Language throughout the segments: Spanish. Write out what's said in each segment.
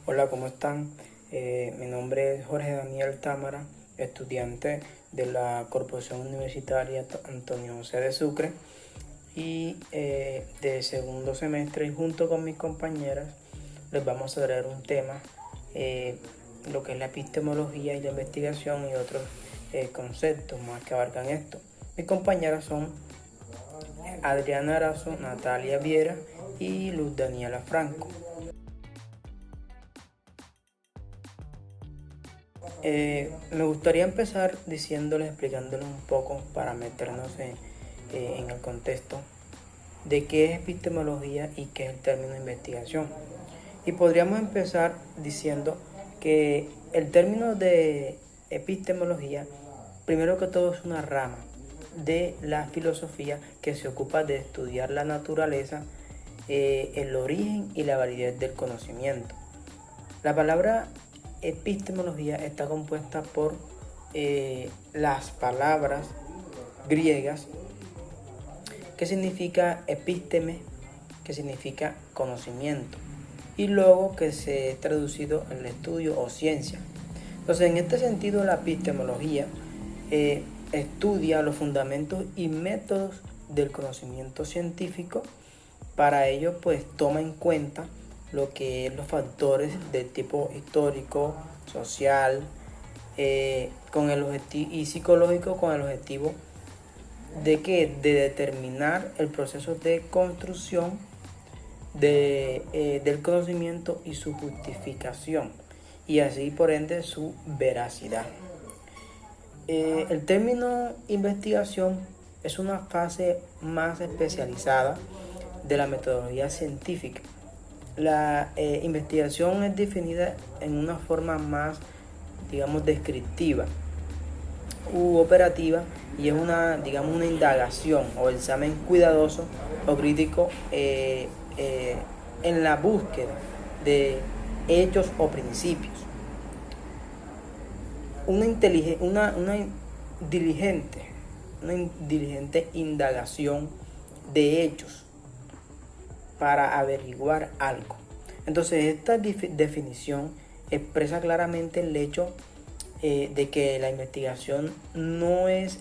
Hola, ¿cómo están? Mi nombre es Jorge Daniel Támara, estudiante de la Corporación Universitaria Antonio José de Sucre y de segundo semestre, y junto con mis compañeras les vamos a traer un tema, lo que es la epistemología y la investigación y otros conceptos más que abarcan esto. Mis compañeras son Adriana Arazo, Natalia Viera y Luz Daniela Franco. Me gustaría empezar explicándoles un poco para meternos en el contexto de qué es epistemología y qué es el término investigación. Y podríamos empezar diciendo que el término de epistemología, primero que todo, es una rama de la filosofía que se ocupa de estudiar la naturaleza, el origen y la validez del conocimiento. La palabra epistemología está compuesta por las palabras griegas que significa episteme, que significa conocimiento, y logo, que se ha traducido en el estudio o ciencia. Entonces, en este sentido, la epistemología estudia los fundamentos y métodos del conocimiento científico. Para ello, pues toma en cuenta lo que es los factores de tipo histórico, social, con el objetivo, y psicológico, con el objetivo de determinar el proceso de construcción del conocimiento y su justificación, y así por ende su veracidad. El término investigación es una fase más especializada de la metodología científica. La investigación es definida en una forma más, digamos, descriptiva u operativa, y es una indagación o examen cuidadoso o crítico en la búsqueda de hechos o principios. Una diligente indagación de hechos para averiguar algo. Entonces, esta definición expresa claramente el hecho de que la investigación no es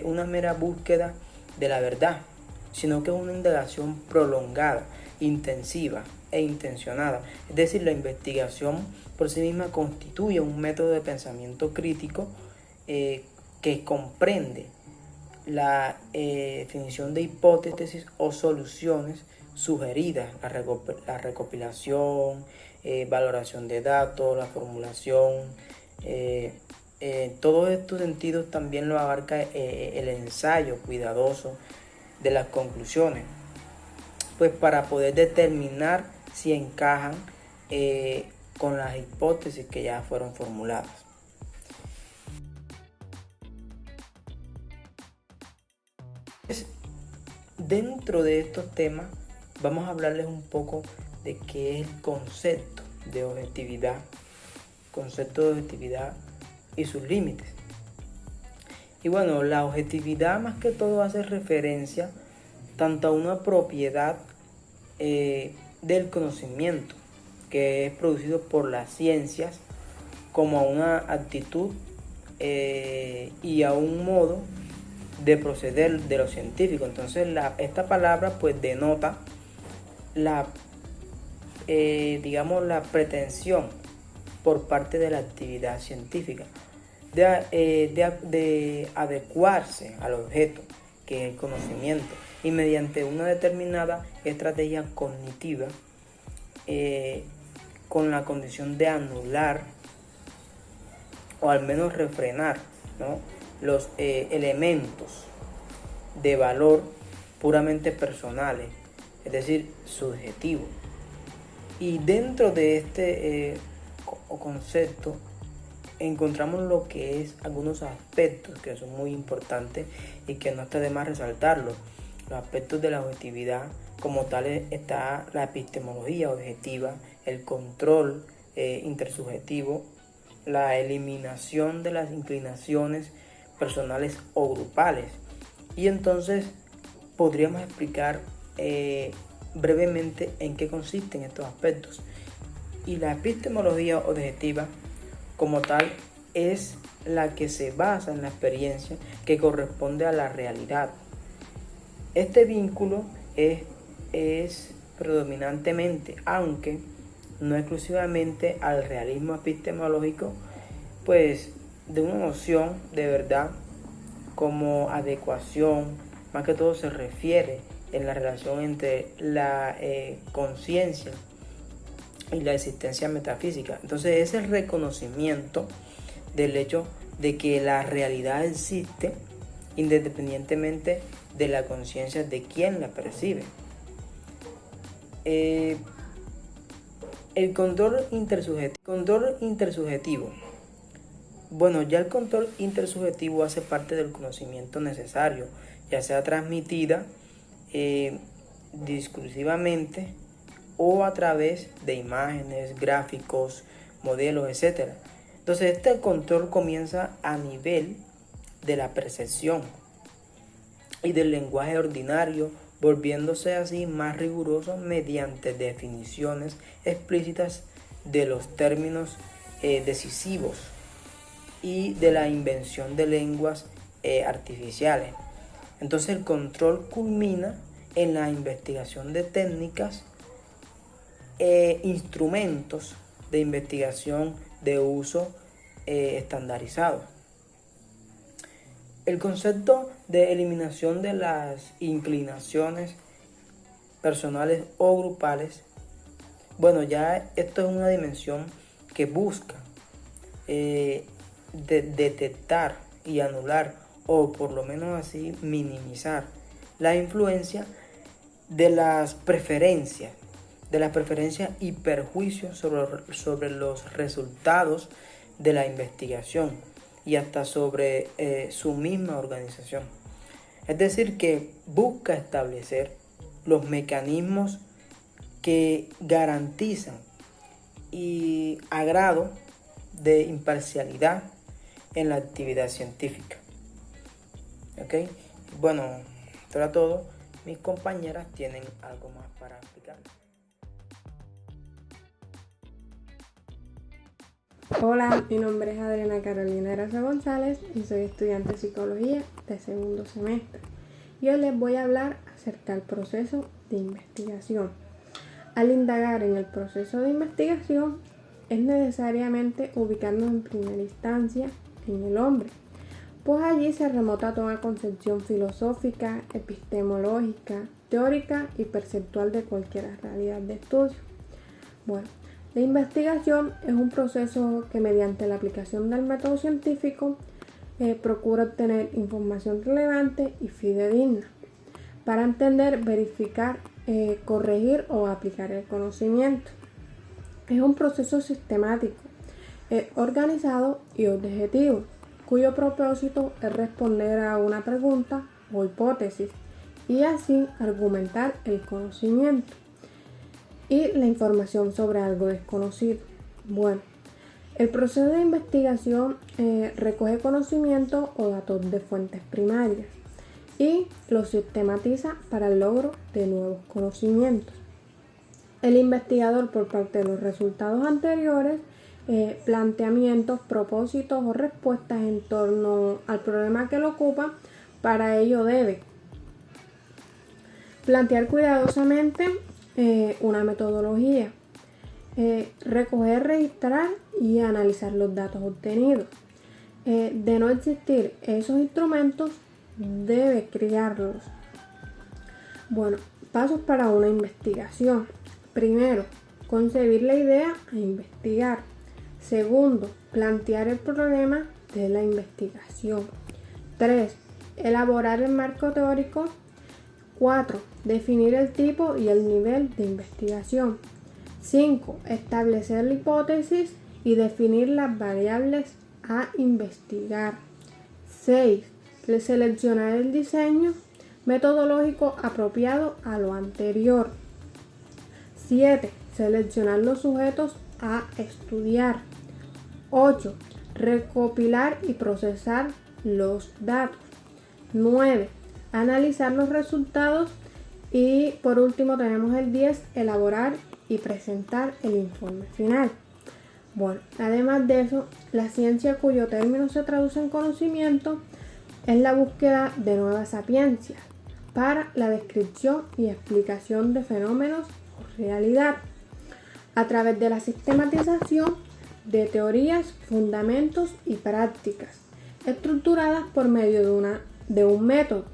una mera búsqueda de la verdad, sino que es una indagación prolongada, intensiva e intencionada. Es decir, la investigación por sí misma constituye un método de pensamiento crítico que comprende la definición de hipótesis o soluciones sugeridas, la recopilación, valoración de datos, la formulación. Todos estos sentidos también lo abarca el ensayo cuidadoso de las conclusiones, pues para poder determinar si encajan con las hipótesis que ya fueron formuladas. Dentro de estos temas vamos a hablarles un poco de qué es el concepto de objetividad y sus límites. Y bueno, la objetividad más que todo hace referencia tanto a una propiedad del conocimiento que es producido por las ciencias, como a una actitud y a un modo de proceder de los científicos. Entonces esta palabra pues denota la pretensión por parte de la actividad científica de adecuarse al objeto, que es el conocimiento, y mediante una determinada estrategia cognitiva, con la condición de anular o al menos refrenar, ¿no?, los elementos de valor puramente personales, es decir, subjetivos. Y dentro de este concepto encontramos lo que es algunos aspectos que son muy importantes y que no está de más resaltarlos. Los aspectos de la objetividad como tal está la epistemología objetiva, el control intersubjetivo, la eliminación de las inclinaciones personales o grupales. Y entonces podríamos explicar brevemente en qué consisten estos aspectos. Y la epistemología objetiva como tal es la que se basa en la experiencia que corresponde a la realidad. Este vínculo es predominantemente, aunque no exclusivamente, al realismo epistemológico, pues de una noción de verdad como adecuación, más que todo se refiere en la relación entre la conciencia y la existencia metafísica. Entonces es el reconocimiento del hecho de que la realidad existe independientemente de la conciencia de quien la percibe. El control intersubjetivo. Bueno, ya el control intersubjetivo hace parte del conocimiento necesario, ya sea transmitida discursivamente o a través de imágenes, gráficos, modelos, etc. Entonces este control comienza a nivel de la percepción y del lenguaje ordinario, volviéndose así más riguroso mediante definiciones explícitas de los términos decisivos y de la invención de lenguas artificiales. Entonces el control culmina en la investigación de técnicas e instrumentos de investigación de uso estandarizado. El concepto de eliminación de las inclinaciones personales o grupales, bueno, ya esto es una dimensión que busca detectar y anular, o por lo menos así minimizar, la influencia de las preferencias y perjuicios sobre los resultados de la investigación y hasta sobre su misma organización. Es decir, que busca establecer los mecanismos que garantizan y agrado de imparcialidad en la actividad científica. ¿Ok? Bueno, esto era todo. Mis compañeras tienen algo más para explicar. Hola, mi nombre es Adriana Carolina Eraza González y soy estudiante de psicología de segundo semestre. Y hoy les voy a hablar acerca del proceso de investigación. Al indagar en el proceso de investigación, es necesariamente ubicarnos en primera instancia en el hombre, pues allí se remota toda concepción filosófica, epistemológica, teórica y perceptual de cualquier realidad de estudio. Bueno, la investigación es un proceso que mediante la aplicación del método científico procura obtener información relevante y fidedigna para entender, verificar, corregir o aplicar el conocimiento. Es un proceso sistemático, organizado y objetivo, cuyo propósito es responder a una pregunta o hipótesis y así argumentar el conocimiento y la información sobre algo desconocido. Bueno, el proceso de investigación recoge conocimiento o datos de fuentes primarias y los sistematiza para el logro de nuevos conocimientos. El investigador, por parte de los resultados anteriores, planteamientos, propósitos o respuestas en torno al problema que lo ocupa, para ello debe plantear cuidadosamente una metodología, recoger, registrar y analizar los datos obtenidos. De no existir esos instrumentos, debe crearlos. Bueno, pasos para una investigación. Primero, concebir la idea a investigar. Segundo, plantear el problema de la investigación. 3. Elaborar el marco teórico. 4. Definir el tipo y el nivel de investigación. 5. Establecer la hipótesis y definir las variables a investigar. 6. Seleccionar el diseño metodológico apropiado a lo anterior. 7. Seleccionar los sujetos a estudiar. 8. Recopilar y procesar los datos. 9. Analizar los resultados Y por último tenemos el 10, elaborar y presentar el informe final. Bueno, además de eso, la ciencia cuyo término se traduce en conocimiento es la búsqueda de nuevas sapiencias para la descripción y explicación de fenómenos o realidad a través de la sistematización de teorías, fundamentos y prácticas estructuradas por medio de un método.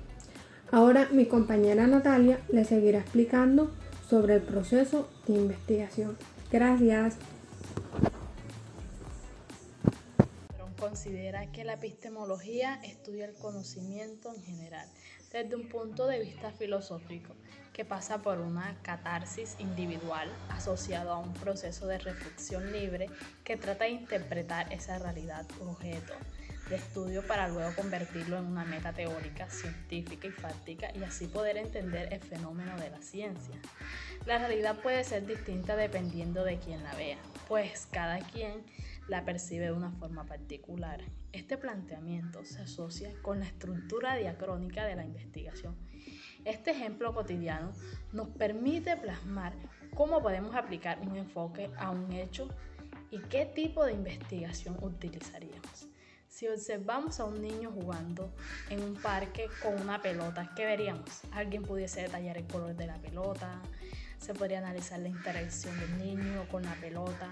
Ahora mi compañera Natalia le seguirá explicando sobre el proceso de investigación. Gracias. Considera que la epistemología estudia el conocimiento en general desde un punto de vista filosófico que pasa por una catarsis individual asociado a un proceso de reflexión libre que trata de interpretar esa realidad objeto de estudio para luego convertirlo en una meta teórica, científica y fáctica y así poder entender el fenómeno de la ciencia. La realidad puede ser distinta dependiendo de quién la vea, pues cada quien la percibe de una forma particular. Este planteamiento se asocia con la estructura diacrónica de la investigación. Este ejemplo cotidiano nos permite plasmar cómo podemos aplicar un enfoque a un hecho y qué tipo de investigación utilizaríamos. Si observamos a un niño jugando en un parque con una pelota, ¿qué veríamos? Alguien pudiese detallar el color de la pelota, se podría analizar la interacción del niño con la pelota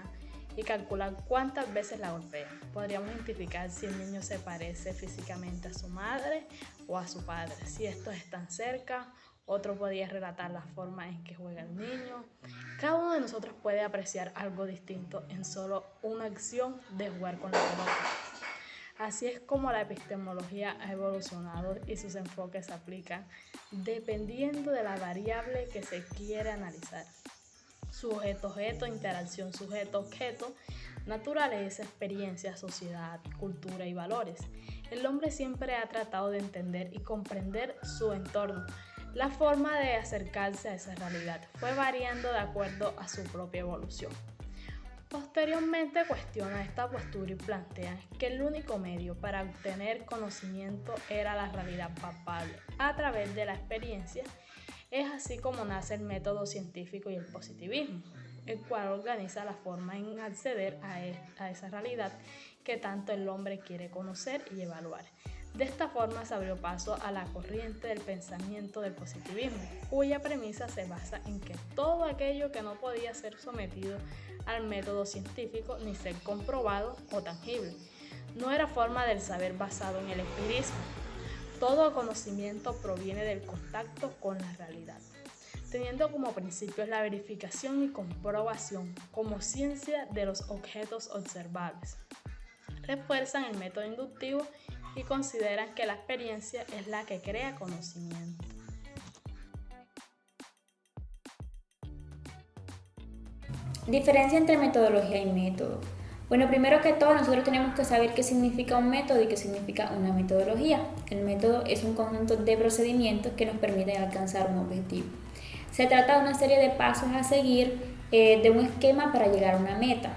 y calcular cuántas veces la golpea. Podríamos identificar si el niño se parece físicamente a su madre o a su padre. Si estos están cerca, otro podría relatar la forma en que juega el niño. Cada uno de nosotros puede apreciar algo distinto en solo una acción de jugar con la pelota. Así es como la epistemología ha evolucionado y sus enfoques se aplican dependiendo de la variable que se quiere analizar. Sujeto-objeto, interacción sujeto-objeto, naturaleza, experiencia, sociedad, cultura y valores. El hombre siempre ha tratado de entender y comprender su entorno. La forma de acercarse a esa realidad fue variando de acuerdo a su propia evolución. Posteriormente cuestiona esta postura y plantea que el único medio para obtener conocimiento era la realidad palpable a través de la experiencia. Es así como nace el método científico y el positivismo, el cual organiza la forma en acceder a esa realidad que tanto el hombre quiere conocer y evaluar. De esta forma se abrió paso a la corriente del pensamiento del positivismo, cuya premisa se basa en que todo aquello que no podía ser sometido al método científico ni ser comprobado o tangible, no era forma del saber basado en el empirismo. Todo conocimiento proviene del contacto con la realidad, teniendo como principios la verificación y comprobación como ciencia de los objetos observables. Refuerzan el método inductivo y consideran que la experiencia es la que crea conocimiento. Diferencia entre metodología y método. Bueno, primero que todo nosotros tenemos que saber qué significa un método y qué significa una metodología. El método es un conjunto de procedimientos que nos permiten alcanzar un objetivo. Se trata de una serie de pasos a seguir, de un esquema para llegar a una meta.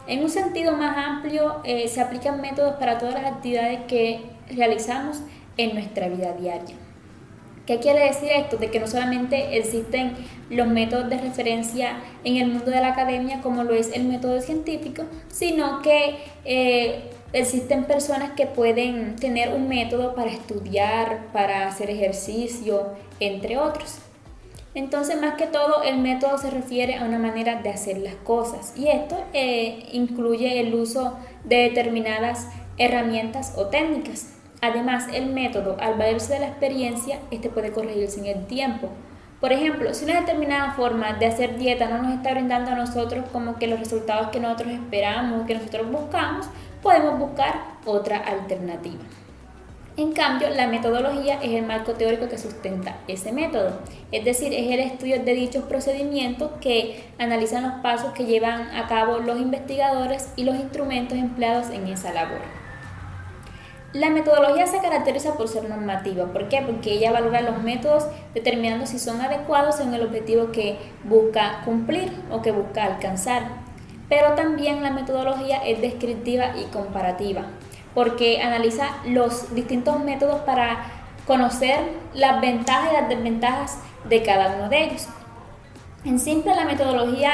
En un sentido más amplio, se aplican métodos para todas las actividades que realizamos en nuestra vida diaria. ¿Qué quiere decir esto? De que no solamente existen los métodos de referencia en el mundo de la academia como lo es el método científico, sino que existen personas que pueden tener un método para estudiar, para hacer ejercicio, entre otros. Entonces, más que todo, el método se refiere a una manera de hacer las cosas y esto incluye el uso de determinadas herramientas o técnicas. Además, el método, al valerse de la experiencia, puede corregirse en el tiempo. Por ejemplo, si una determinada forma de hacer dieta no nos está brindando a nosotros como que los resultados que nosotros esperamos, que nosotros buscamos, podemos buscar otra alternativa. En cambio, la metodología es el marco teórico que sustenta ese método, es decir, es el estudio de dichos procedimientos que analizan los pasos que llevan a cabo los investigadores y los instrumentos empleados en esa labor. La metodología se caracteriza por ser normativa. ¿Por qué? Porque ella valora los métodos determinando si son adecuados según el objetivo que busca cumplir o que busca alcanzar. Pero también la metodología es descriptiva y comparativa, porque analiza los distintos métodos para conocer las ventajas y las desventajas de cada uno de ellos. En simple, la metodología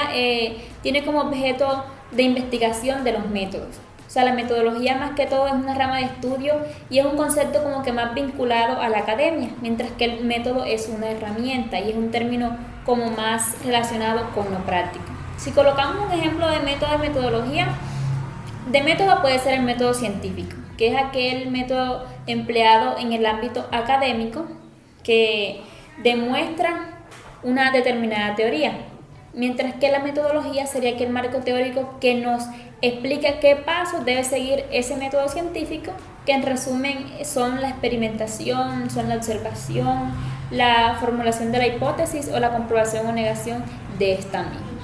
tiene como objeto de investigación de los métodos. O sea, la metodología más que todo es una rama de estudio y es un concepto como que más vinculado a la academia, mientras que el método es una herramienta y es un término como más relacionado con lo práctico. Si colocamos un ejemplo de método de metodología, de método puede ser el método científico, que es aquel método empleado en el ámbito académico que demuestra una determinada teoría, mientras que la metodología sería aquel marco teórico que nos explica qué pasos debe seguir ese método científico, que en resumen son la experimentación, son la observación, la formulación de la hipótesis o la comprobación o negación de esta misma.